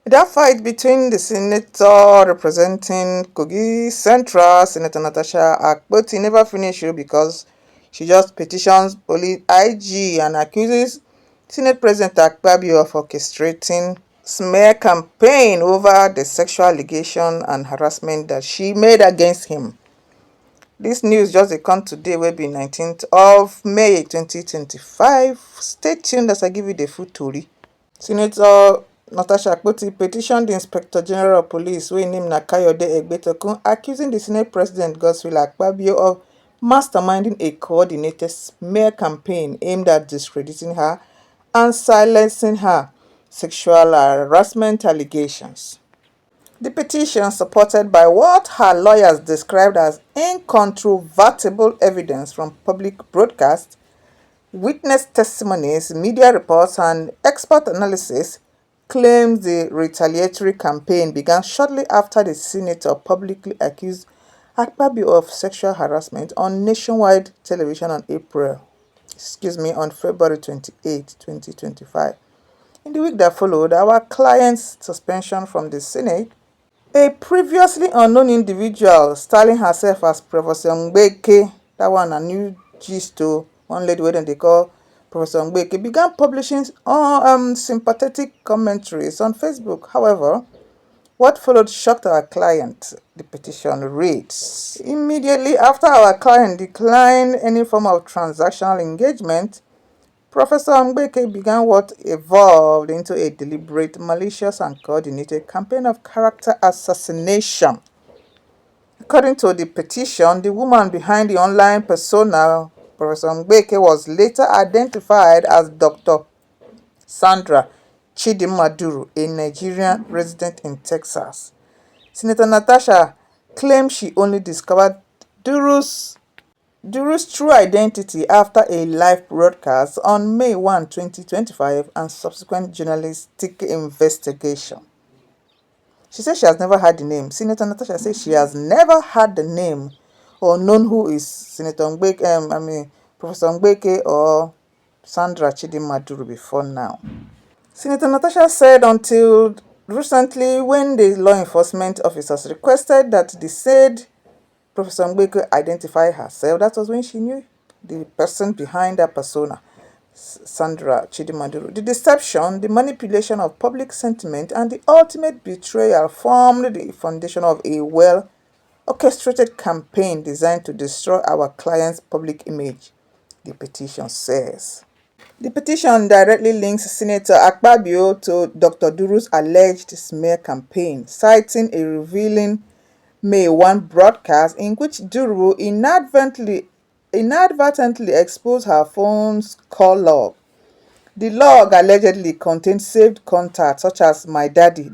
That fight between the senator representing Kogi Central, Senator Natasha Akpoti, never finished because she just petitions police IG and accuses Senate President Akpabio of orchestrating smear campaign over the sexual allegation and harassment that she made against him. This news just come today, will be 19th of May 2025. Stay tuned as I give you the full story. Senator Natasha Akpoti petitioned the Inspector General of Police, wey name na Kayode Egbetokun, accusing the Senate President Godswill Akpabio of masterminding a coordinated smear campaign aimed at discrediting her and silencing her sexual harassment allegations. The petition, supported by what her lawyers described as incontrovertible evidence from public broadcasts, witness testimonies, media reports, and expert analysis, claims the retaliatory campaign began shortly after the senator publicly accused Akpabio of sexual harassment on nationwide television on February 28, 2025. In the week that followed our client's suspension from the Senate, a previously unknown individual styling herself as Professor Mbeke, that one a new gist to one lady wey dem dey call Professor Mbeke, began publishing sympathetic commentaries on Facebook. However, what followed shocked our client, the petition reads. Immediately after our client declined any form of transactional engagement, Professor Mbeke began what evolved into a deliberate, malicious, and coordinated campaign of character assassination. According to the petition, the woman behind the online persona, Professor Mbeke, was later identified as Dr. Sandra Chidimaduru, a Nigerian resident in Texas. Senator Natasha claimed she only discovered Duru's true identity after a live broadcast on May 1, 2025, and subsequent journalistic investigation. She says she has never heard the name. Senator Natasha says she has never heard the name or known who is Senator Mbeke, Professor Mbeke or Sandra Chidimaduru before now. Senator Natasha said until recently, when the law enforcement officers requested that the said Professor Mbeke identify herself, that was when she knew the person behind that persona, Sandra Chidimaduru. The deception, the manipulation of public sentiment, and the ultimate betrayal formed the foundation of a well-orchestrated campaign designed to destroy our client's public image, the petition says. The petition directly links Senator Akpabio to Dr. Duru's alleged smear campaign, citing a revealing May 1 broadcast in which Duru inadvertently exposed her phone's call log. The log allegedly contained saved contacts such as my daddy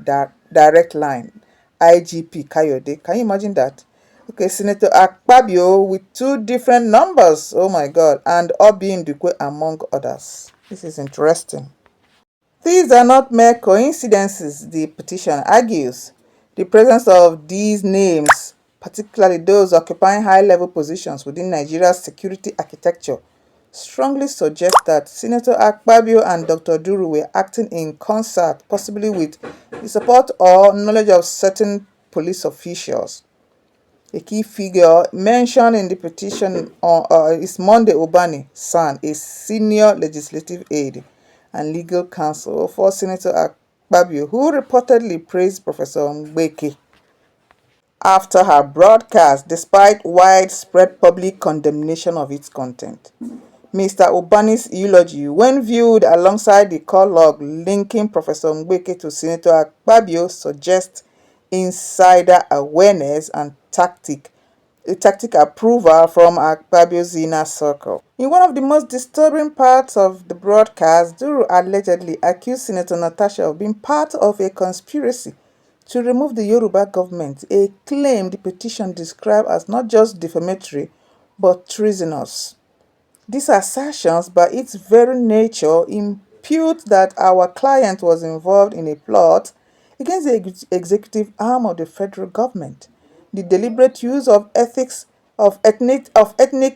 direct line, IGP Kayode. Can you imagine that? Okay, Senator Akpabio with two different numbers, oh my god, and Obi Ndukwe among others. This is interesting. These are not mere coincidences, the petition argues. The presence of these names, particularly those occupying high-level positions within Nigeria's security architecture, strongly suggests that Senator Akpabio and Dr. Duru were acting in concert, possibly with the support or knowledge of certain police officials. A key figure mentioned in the petition is Monday Obani San, a senior legislative aide and legal counsel for Senator Akpabio, who reportedly praised Professor Mbeke after her broadcast, despite widespread public condemnation of its content. Mr. Obani's eulogy, when viewed alongside the call log linking Professor Mbeke to Senator Akpabio, suggests insider awareness and tactic approval from Akpabio's inner circle. In one of the most disturbing parts of the broadcast, Duru allegedly accused Senator Natasha of being part of a conspiracy to remove the Yoruba government, a claim the petition described as not just defamatory but treasonous. These assertions, by its very nature, impute that our client was involved in a plot against the executive arm of the federal government. The deliberate use of ethnic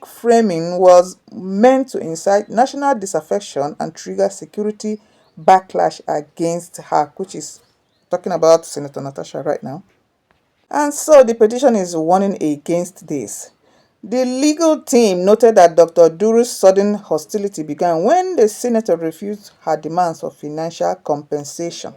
framing was meant to incite national disaffection and trigger security backlash against her, which is talking about Senator Natasha right now. And so the petition is warning against this. The legal team noted that Dr. Duru's sudden hostility began when the senator refused her demands for financial compensation.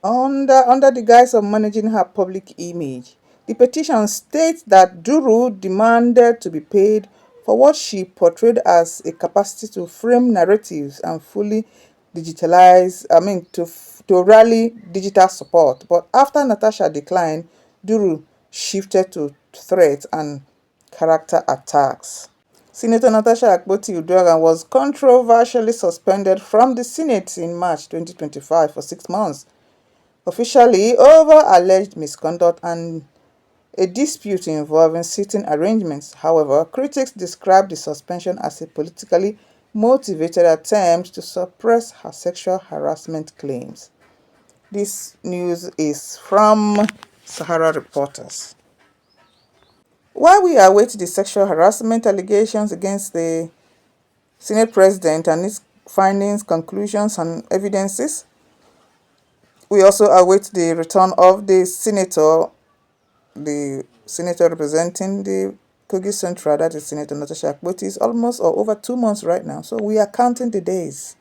Under the guise of managing her public image, the petition states that Duru demanded to be paid for what she portrayed as a capacity to frame narratives and fully to rally digital support. But after Natasha declined, Duru shifted to threats and character attacks. Senator Natasha Akpoti Uduaghan was controversially suspended from the Senate in March 2025 for 6 months, officially over alleged misconduct and a dispute involving seating arrangements. However, critics described the suspension as a politically motivated attempt to suppress her sexual harassment claims. This news is from Sahara Reporters. While we await the sexual harassment allegations against the Senate President and its findings, conclusions, and evidences, we also await the return of the senator representing the Kogi Central, that is Senator Natasha Akpoti, is almost or over 2 months right now. So we are counting the days.